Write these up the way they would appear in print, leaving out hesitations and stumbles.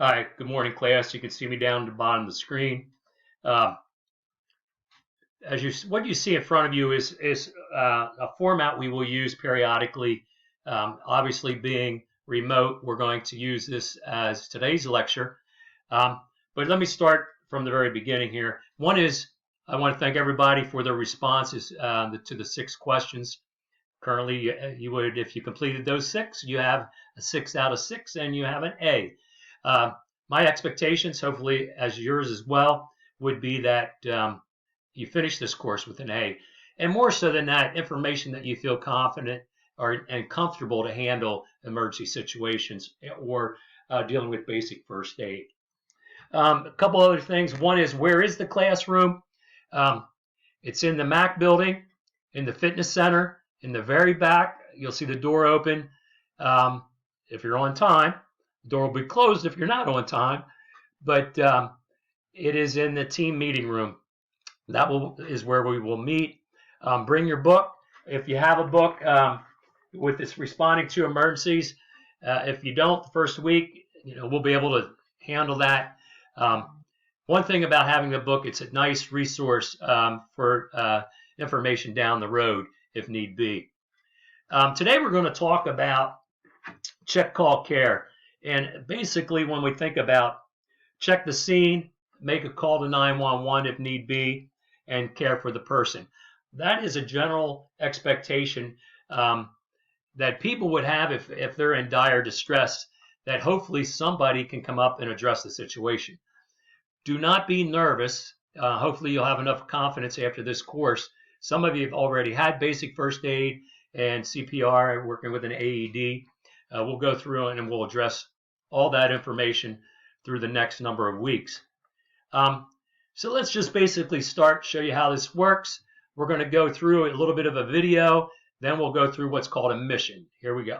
Hi, good morning, class. You can see me down at the bottom of the screen. Uh, what you see in front of you is a format we will use periodically. Obviously, being remote, we're going to use this as today's lecture. Um, but let me start from the very beginning here. One is I want to thank everybody for their responses to the 6 questions. Currently, you would, if you completed those 6, you have a 6 out of 6, and you have an A. Uh, my expectations, hopefully as yours as well, would be that you finish this course with an A. And more so than that, information that you feel confident and comfortable to handle emergency situations or dealing with basic first aid. A couple other things. One is, where is the classroom? Um, it's in the Mac building, in the fitness center, in the very back. You'll see the door open. If you're on time, the door will be closed if you're not on time. But it is in the team meeting room. Is where we will meet. Bring your book if you have a book with this responding to emergencies. If you don't, the first week, we'll be able to handle that. One thing about having the book, it's a nice resource for information down the road if need be. Today we're going to talk about check, call, care. And basically, when we think about check the scene, make a call to 911 if need be, and care for the person. That is a general expectation that people would have if they're in dire distress, that hopefully somebody can come up and address the situation. Do not be nervous. Hopefully you'll have enough confidence after this course. Some of you have already had basic first aid and CPR, working with an AED. We'll go through it and we'll address all that information through the next number of weeks. So let's just basically show you how this works. We're going to go through a little bit of a video, then we'll go through what's called a mission. Here we go.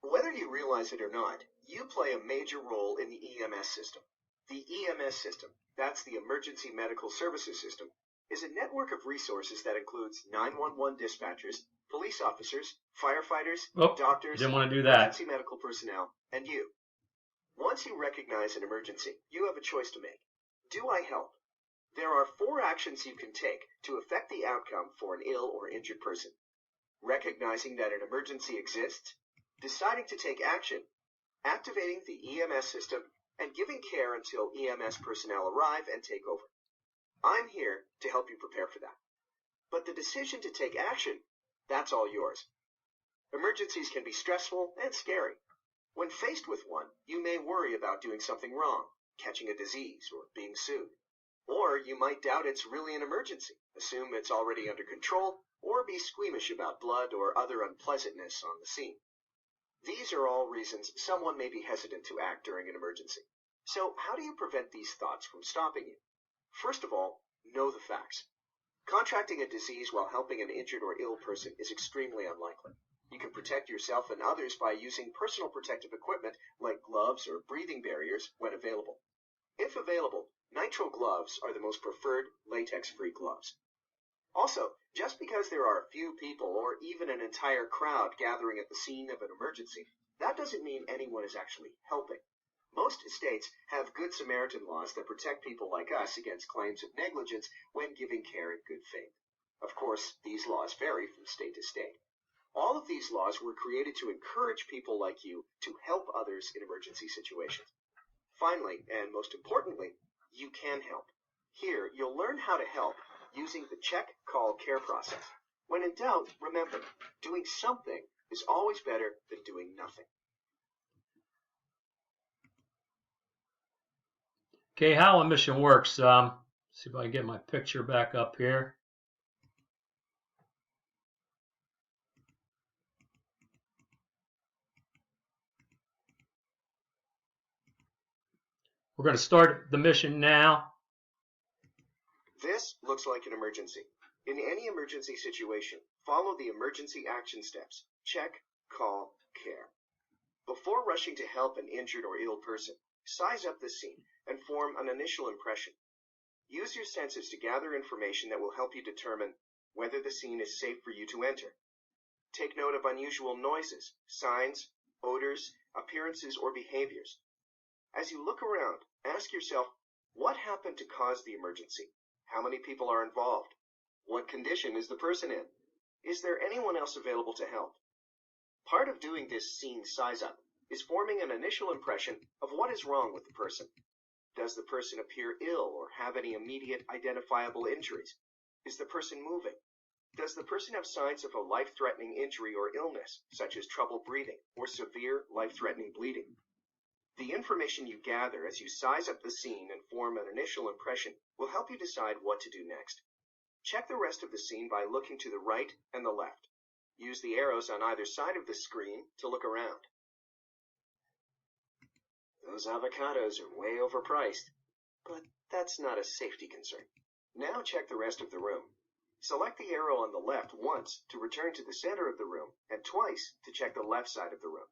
Whether you realize it or not, you play a major role in the EMS system. The EMS system, that's the Emergency Medical Services System, is a network of resources that includes 911 dispatchers, police officers, firefighters, doctors, didn't want to do that. Emergency medical personnel, and you. Once you recognize an emergency, you have a choice to make. Do I help? There are 4 actions you can take to affect the outcome for an ill or injured person. Recognizing that an emergency exists, deciding to take action, activating the EMS system, and giving care until EMS personnel arrive and take over. I'm here to help you prepare for that. But the decision to take action, that's all yours. Emergencies can be stressful and scary. When faced with one, you may worry about doing something wrong, catching a disease, or being sued. Or you might doubt it's really an emergency, assume it's already under control, or be squeamish about blood or other unpleasantness on the scene. These are all reasons someone may be hesitant to act during an emergency. So how do you prevent these thoughts from stopping you? First of all, know the facts. Contracting a disease while helping an injured or ill person is extremely unlikely. You can protect yourself and others by using personal protective equipment like gloves or breathing barriers when available. If available, nitrile gloves are the most preferred latex-free gloves. Also, just because there are a few people or even an entire crowd gathering at the scene of an emergency, that doesn't mean anyone is actually helping. Most states have Good Samaritan laws that protect people like us against claims of negligence when giving care in good faith. Of course, these laws vary from state to state. All of these laws were created to encourage people like you to help others in emergency situations. Finally, and most importantly, you can help. Here, you'll learn how to help using the check, call, care process. When in doubt, remember, doing something is always better than doing nothing. Okay, how a mission works. See if I can get my picture back up here. We're going to start the mission now. This looks like an emergency. In any emergency situation, follow the emergency action steps. Check, call, care. Before rushing to help an injured or ill person, size up the scene and form an initial impression. Use your senses to gather information that will help you determine whether the scene is safe for you to enter. Take note of unusual noises, signs, odors, appearances, or behaviors. As you look around, ask yourself, what happened to cause the emergency? How many people are involved? What condition is the person in? Is there anyone else available to help? Part of doing this scene size-up is forming an initial impression of what is wrong with the person. Does the person appear ill or have any immediate identifiable injuries? Is the person moving? Does the person have signs of a life-threatening injury or illness, such as trouble breathing or severe life-threatening bleeding? The information you gather as you size up the scene and form an initial impression will help you decide what to do next. Check the rest of the scene by looking to the right and the left. Use the arrows on either side of the screen to look around. Those avocados are way overpriced, but that's not a safety concern. Now check the rest of the room. Select the arrow on the left once to return to the center of the room and twice to check the left side of the room.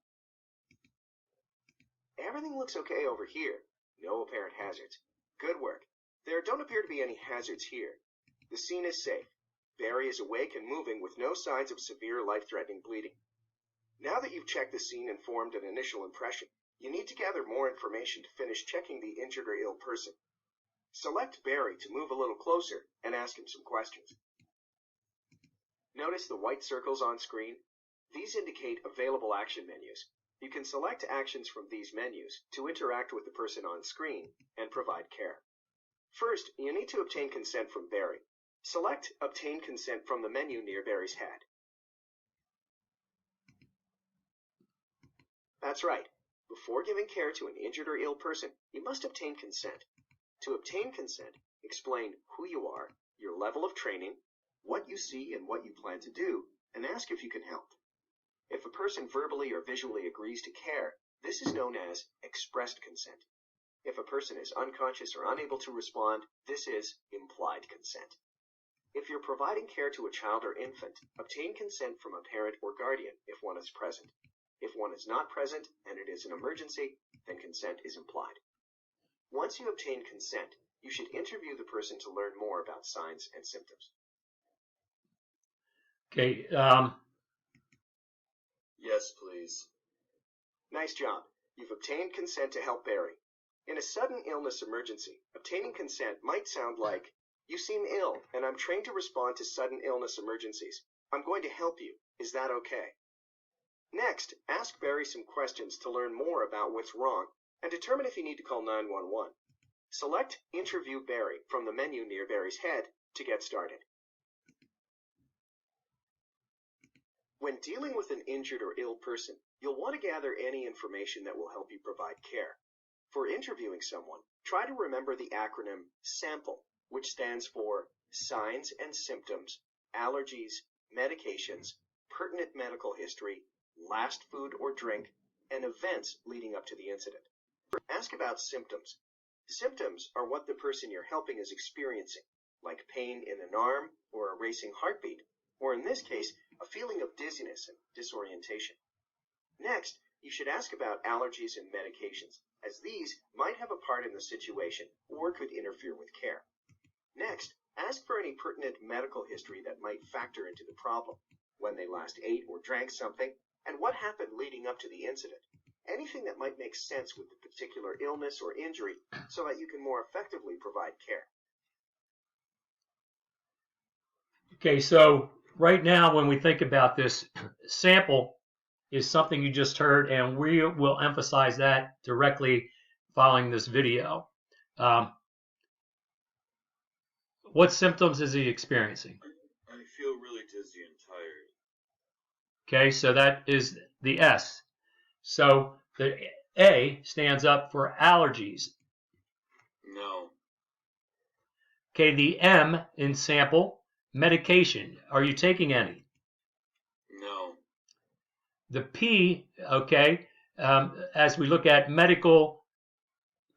Everything looks okay over here. No apparent hazards. Good work. There don't appear to be any hazards here. The scene is safe. Barry is awake and moving with no signs of severe life-threatening bleeding. Now that you've checked the scene and formed an initial impression, you need to gather more information to finish checking the injured or ill person. Select Barry to move a little closer and ask him some questions. Notice the white circles on screen? These indicate available action menus. You can select actions from these menus to interact with the person on screen and provide care. First, you need to obtain consent from Barry. Select Obtain Consent from the menu near Barry's head. That's right. Before giving care to an injured or ill person, you must obtain consent. To obtain consent, explain who you are, your level of training, what you see and what you plan to do, and ask if you can help. If a person verbally or visually agrees to care, this is known as expressed consent. If a person is unconscious or unable to respond, this is implied consent. If you're providing care to a child or infant, obtain consent from a parent or guardian if one is present. If one is not present and it is an emergency, then consent is implied. Once you obtain consent, you should interview the person to learn more about signs and symptoms. Okay. Yes, please. Nice job. You've obtained consent to help Barry. In a sudden illness emergency, obtaining consent might sound like, "You seem ill, and I'm trained to respond to sudden illness emergencies. I'm going to help you. Is that okay?" Next, ask Barry some questions to learn more about what's wrong and determine if you need to call 911. Select Interview Barry from the menu near Barry's head to get started. When dealing with an injured or ill person, you'll want to gather any information that will help you provide care. For interviewing someone, try to remember the acronym SAMPLE, which stands for Signs and Symptoms, Allergies, Medications, Pertinent Medical History, Last Food or Drink, and Events leading up to the incident. Ask about symptoms. Symptoms are what the person you're helping is experiencing, like pain in an arm or a racing heartbeat, or in this case, a feeling of dizziness and disorientation. Next, you should ask about allergies and medications, as these might have a part in the situation or could interfere with care. Next, ask for any pertinent medical history that might factor into the problem, when they last ate or drank something, and what happened leading up to the incident. Anything that might make sense with the particular illness or injury so that you can more effectively provide care. Okay, so right now when we think about this, sample is something you just heard, and we will emphasize that directly following this video. What symptoms is he experiencing? I feel really dizzy and tired. Okay, so that is the S. So the A stands up for allergies. No. Okay, the M in sample, medication. Are you taking any? No. The P, okay, as we look at medical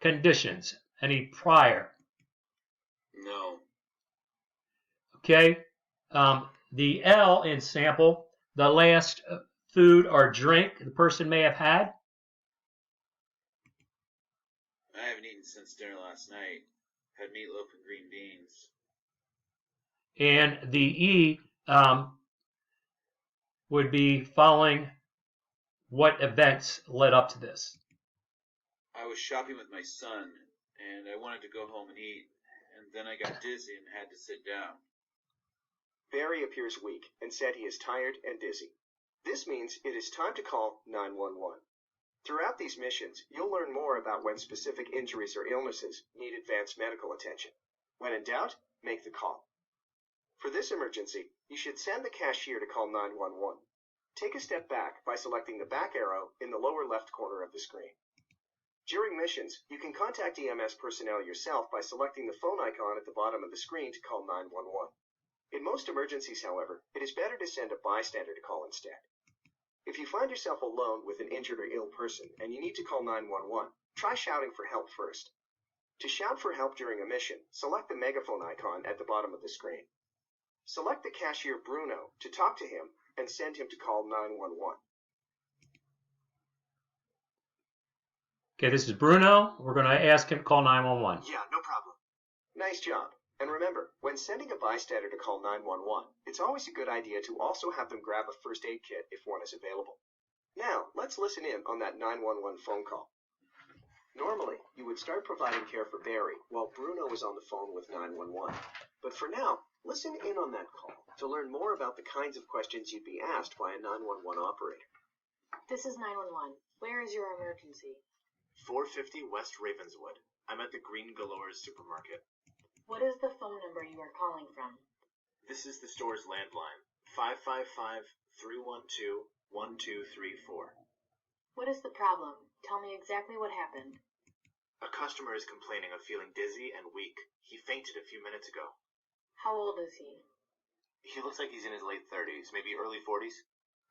conditions, any prior? No. Okay, the L in sample, the last food or drink the person may have had? I haven't eaten since dinner last night. Had meatloaf and green beans. And the E would be following what events led up to this. I I was shopping with my son, and I wanted to go home and eat, and then I got dizzy and had to sit down. Barry appears weak and said he is tired and dizzy. This means it is time to call 911. Throughout these missions, you'll learn more about when specific injuries or illnesses need advanced medical attention. When in doubt, make the call. For this emergency, you should send the cashier to call 911. Take a step back by selecting the back arrow in the lower left corner of the screen. During missions, you can contact EMS personnel yourself by selecting the phone icon at the bottom of the screen to call 911. In most emergencies, however, it is better to send a bystander to call instead. If you find yourself alone with an injured or ill person and you need to call 911, try shouting for help first. To shout for help during a mission, select the megaphone icon at the bottom of the screen. Select the cashier Bruno to talk to him and send him to call 911. Okay, this is Bruno. We're going to ask him to call 911. Yeah, no problem. Nice job. And remember, when sending a bystander to call 911, it's always a good idea to also have them grab a first aid kit if one is available. Now, let's listen in on that 911 phone call. Normally, you would start providing care for Barry while Bruno is on the phone with 911. But for now, listen in on that call to learn more about the kinds of questions you'd be asked by a 911 operator. This is 911. Where is your emergency? 450 West Ravenswood. I'm at the Green Galores supermarket. What is the phone number you are calling from? This is the store's landline, 555-312-1234. What is the problem? Tell me exactly what happened. A customer is complaining of feeling dizzy and weak. He fainted a few minutes ago. How old is he? He looks like he's in his late 30s, maybe early 40s.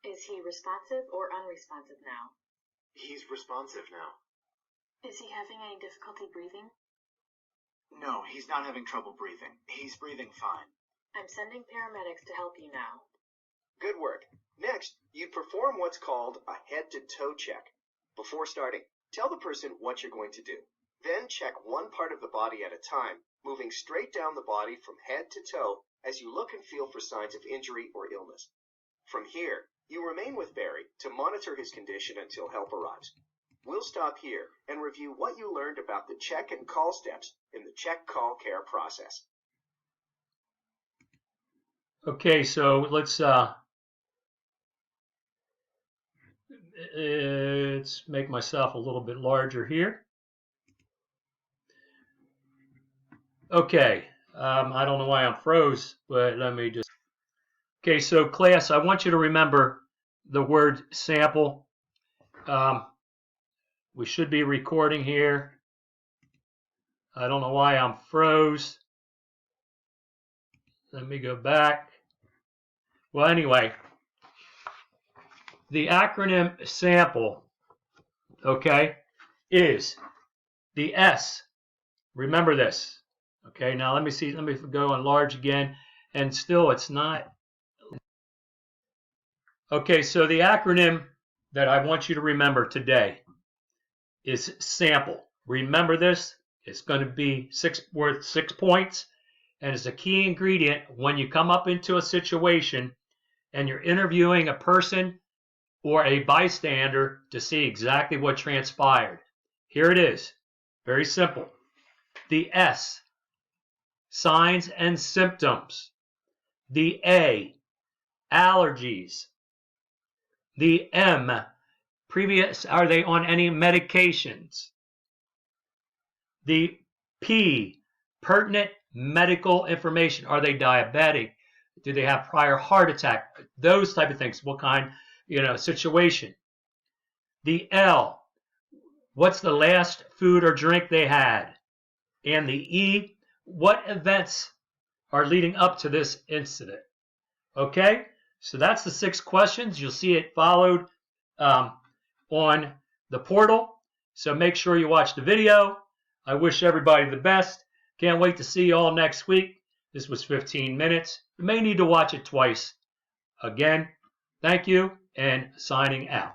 Is he responsive or unresponsive now? He's responsive now. Is he having any difficulty breathing? No, he's not having trouble breathing. He's breathing fine. I'm sending paramedics to help you now. Good work. Next, you perform what's called a head-to-toe check. Before starting, tell the person what you're going to do. Then check one part of the body at a time, moving straight down the body from head to toe as you look and feel for signs of injury or illness. From here, you remain with Barry to monitor his condition until help arrives. We'll stop here and review what you learned about the check and call steps in the check, call, care process. Okay, so let's make myself a little bit larger here. Okay, I don't know why I'm froze, but let me just... Okay, so class, I want you to remember the word sample. We should be recording here. I don't know why I'm froze. Let me go back. Well, anyway, the acronym SAMPLE, okay, is the S. Remember this. Okay, now let me see. Let me go on large again. And still it's not. Okay, so the acronym that I want you to remember today is SAMPLE. Remember this. It's going to be worth 6 points. And it's a key ingredient when you come up into a situation and you're interviewing a person or a bystander to see exactly what transpired. Here it is. Very simple. The S, signs and symptoms. The A, allergies. The M, are they on any medications? The P, pertinent medical information. Are they diabetic? Do they have prior heart attack? Those type of things. What kind, situation. The L, what's the last food or drink they had? And the E, what events are leading up to this incident? Okay, so that's the 6 questions. You'll see it followed on the portal. So make sure you watch the video. I wish everybody the best. Can't wait to see you all next week. This was 15 minutes. You may need to watch it twice. Again, thank you and signing out.